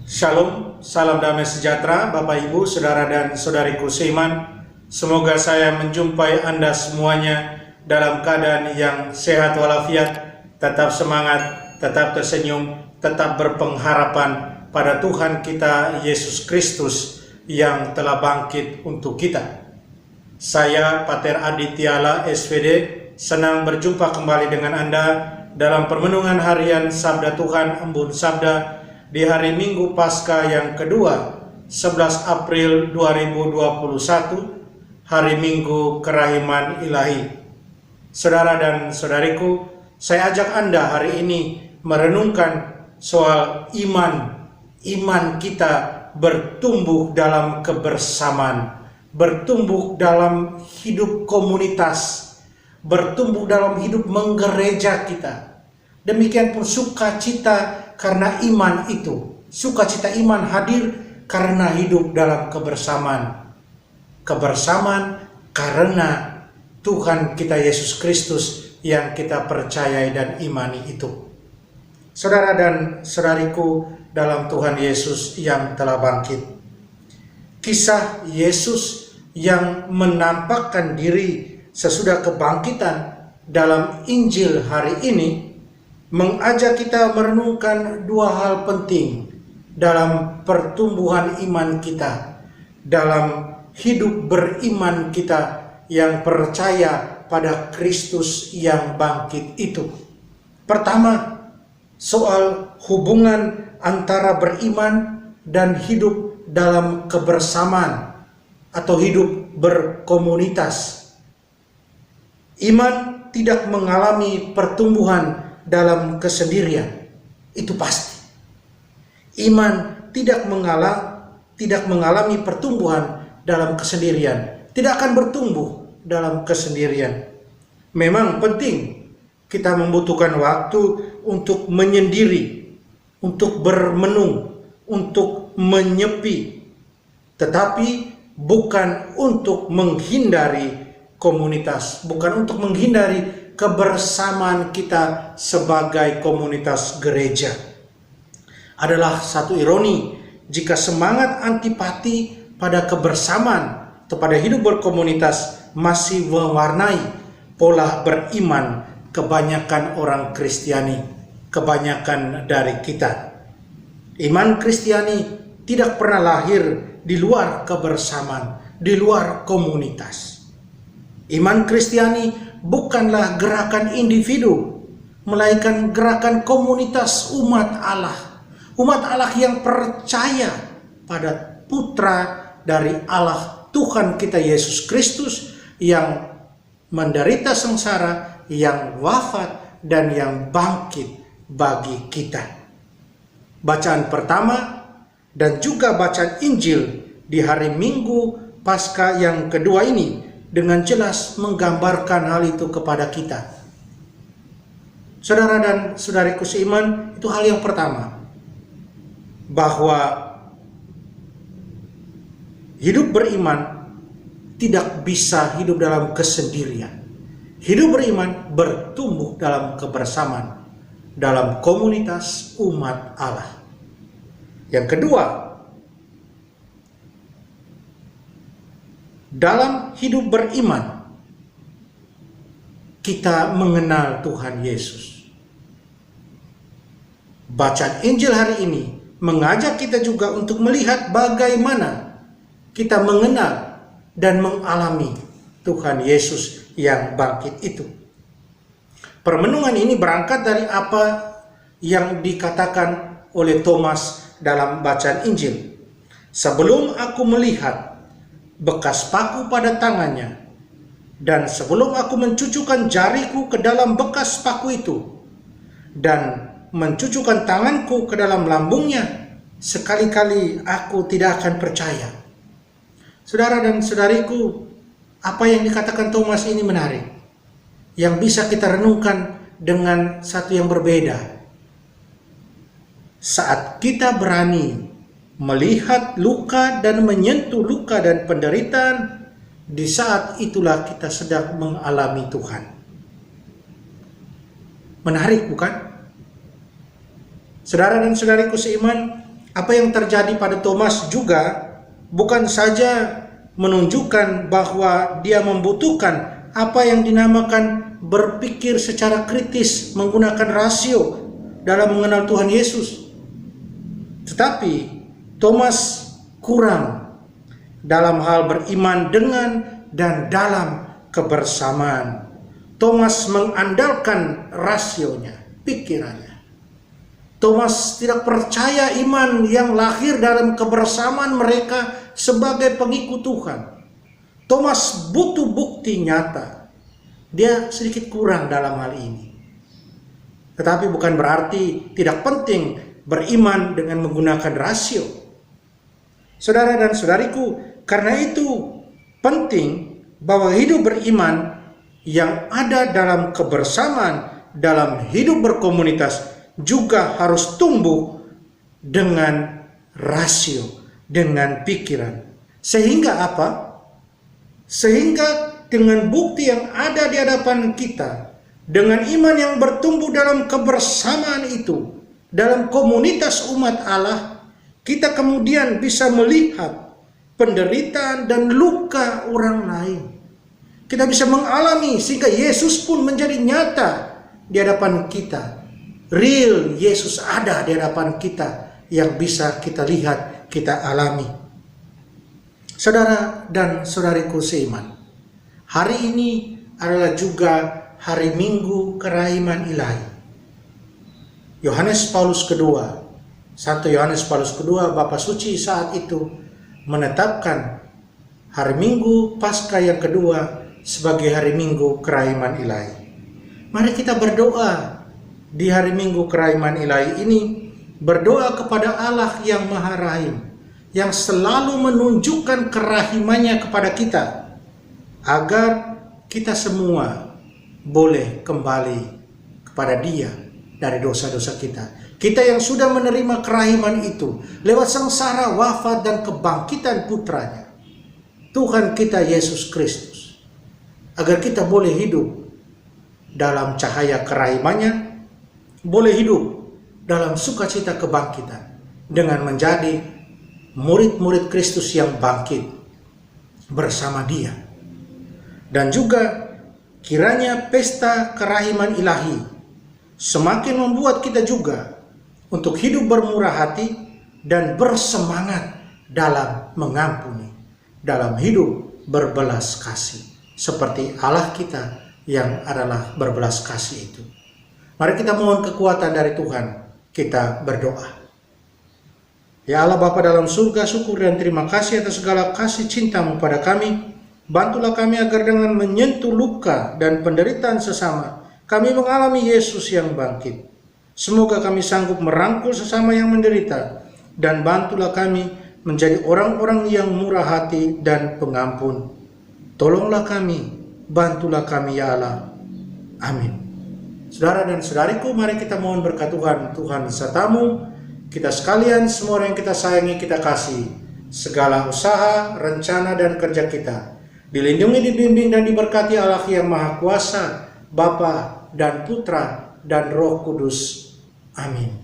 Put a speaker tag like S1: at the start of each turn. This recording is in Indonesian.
S1: Shalom, salam damai sejahtera Bapak Ibu, Saudara dan Saudariku seiman. Semoga saya menjumpai Anda semuanya dalam keadaan yang sehat walafiat, tetap semangat, tetap tersenyum, tetap berpengharapan pada Tuhan kita Yesus Kristus yang telah bangkit untuk kita. Saya Pater Adi Tiala SPD senang berjumpa kembali dengan Anda dalam permenungan harian Sabda Tuhan Embun Sabda di hari Minggu Paskah yang kedua, 11 April 2021, hari Minggu Kerahiman Ilahi. Saudara dan saudariku, saya ajak Anda hari ini merenungkan soal iman. Iman kita bertumbuh dalam kebersamaan, bertumbuh dalam hidup komunitas, bertumbuh dalam hidup menggereja kita. Demikian pun sukacita karena iman itu. Sukacita iman hadir karena hidup dalam kebersamaan. Kebersamaan karena Tuhan kita Yesus Kristus yang kita percayai dan imani itu. Saudara dan saudariku dalam Tuhan Yesus yang telah bangkit. Kisah Yesus yang menampakkan diri sesudah kebangkitan dalam Injil hari ini mengajak kita merenungkan dua hal penting dalam pertumbuhan iman kita, dalam hidup beriman kita yang percaya pada Kristus yang bangkit itu. Pertama, soal hubungan antara beriman dan hidup dalam kebersamaan atau hidup berkomunitas. Iman tidak mengalami pertumbuhan dalam kesendirian, itu pasti. Iman tidak mengalami pertumbuhan dalam kesendirian, tidak akan bertumbuh dalam kesendirian. Memang penting kita membutuhkan waktu untuk menyendiri, untuk bermenung, untuk menyepi, tetapi bukan untuk menghindari komunitas, bukan untuk menghindari kebersamaan kita sebagai komunitas gereja. Adalah satu ironi jika semangat antipati pada kebersamaan atau pada hidup berkomunitas masih mewarnai pola beriman kebanyakan orang Kristiani, kebanyakan dari kita. Iman Kristiani tidak pernah lahir di luar kebersamaan, di luar komunitas. Iman Kristiani bukanlah gerakan individu, melainkan gerakan komunitas umat Allah. Umat Allah yang percaya pada Putra dari Allah, Tuhan kita Yesus Kristus, yang menderita sengsara, yang wafat, dan yang bangkit bagi kita. Bacaan pertama dan juga bacaan Injil di hari Minggu Paskah yang kedua ini dengan jelas menggambarkan hal itu kepada kita. Saudara dan saudariku seiman, itu hal yang pertama. Bahwa hidup beriman tidak bisa hidup dalam kesendirian. Hidup beriman bertumbuh dalam kebersamaan, dalam komunitas umat Allah. Yang kedua, dalam hidup beriman, kita mengenal Tuhan Yesus. Bacaan Injil hari ini mengajak kita juga untuk melihat bagaimana kita mengenal dan mengalami Tuhan Yesus yang bangkit itu. Permenungan ini berangkat dari apa yang dikatakan oleh Thomas dalam bacaan Injil. Sebelum aku melihat bekas paku pada tangannya, dan sebelum aku mencucukkan jariku ke dalam bekas paku itu, dan mencucukkan tanganku ke dalam lambungnya, sekali-kali aku tidak akan percaya. Saudara dan saudariku, apa yang dikatakan Thomas ini menarik, yang bisa kita renungkan dengan satu yang berbeda. Saat kita berani melihat luka dan menyentuh luka dan penderitaan, di saat itulah kita sedang mengalami Tuhan. Menarik bukan? Saudara dan saudariku seiman, Apa yang terjadi pada Thomas juga bukan saja menunjukkan bahwa dia membutuhkan apa yang dinamakan berpikir secara kritis, menggunakan rasio dalam mengenal Tuhan Yesus. Tetapi Thomas kurang dalam hal beriman dengan dan dalam kebersamaan. Thomas mengandalkan rasionya, pikirannya. Thomas tidak percaya iman yang lahir dalam kebersamaan mereka sebagai pengikut Tuhan. Thomas butuh bukti nyata. Dia sedikit kurang dalam hal ini. Tetapi bukan berarti tidak penting beriman dengan menggunakan rasio. Saudara dan saudariku, karena itu penting bahwa hidup beriman yang ada dalam kebersamaan, dalam hidup berkomunitas juga harus tumbuh dengan rasio, dengan pikiran. Sehingga apa? Sehingga dengan bukti yang ada di hadapan kita, dengan iman yang bertumbuh dalam kebersamaan itu, dalam komunitas umat Allah, kita kemudian bisa melihat penderitaan dan luka orang lain. Kita bisa mengalami sehingga Yesus pun menjadi nyata di hadapan kita. Real Yesus ada di hadapan kita yang bisa kita lihat, kita alami. Saudara dan saudariku seiman, hari ini adalah juga hari Minggu Kerahiman Ilahi. Yohanes Paulus kedua, Santo Yohanes Paulus kedua, Bapa Suci saat itu menetapkan hari Minggu Paskah yang kedua sebagai hari Minggu Kerahiman Ilahi. Mari kita berdoa di hari Minggu Kerahiman Ilahi ini, berdoa kepada Allah yang Maha Rahim, yang selalu menunjukkan kerahimannya kepada kita, agar kita semua boleh kembali kepada Dia dari dosa-dosa kita. Kita yang sudah menerima kerahiman itu lewat sengsara, wafat, dan kebangkitan putranya, Tuhan kita Yesus Kristus, agar kita boleh hidup dalam cahaya kerahimannya, boleh hidup dalam sukacita kebangkitan dengan menjadi murid-murid Kristus yang bangkit bersama Dia. Dan juga kiranya pesta kerahiman ilahi semakin membuat kita juga untuk hidup bermurah hati dan bersemangat dalam mengampuni, dalam hidup berbelas kasih, seperti Allah kita yang adalah berbelas kasih itu. Mari kita mohon kekuatan dari Tuhan, kita berdoa. Ya Allah Bapa dalam surga, syukur dan terima kasih atas segala kasih cinta-Mu pada kami. Bantulah kami agar dengan menyentuh luka dan penderitaan sesama, kami mengalami Yesus yang bangkit. Semoga kami sanggup merangkul sesama yang menderita, dan bantulah kami menjadi orang-orang yang murah hati dan pengampun. Tolonglah kami, bantulah kami ya Allah. Amin. Saudara dan saudariku, mari kita mohon berkat Tuhan. Tuhan besertamu, kita sekalian, semua orang yang kita sayangi, kita kasih. Segala usaha, rencana, dan kerja kita dilindungi, dibimbing, dan diberkati Allah yang Maha Kuasa, Bapa dan Putra dan Roh Kudus. Amin.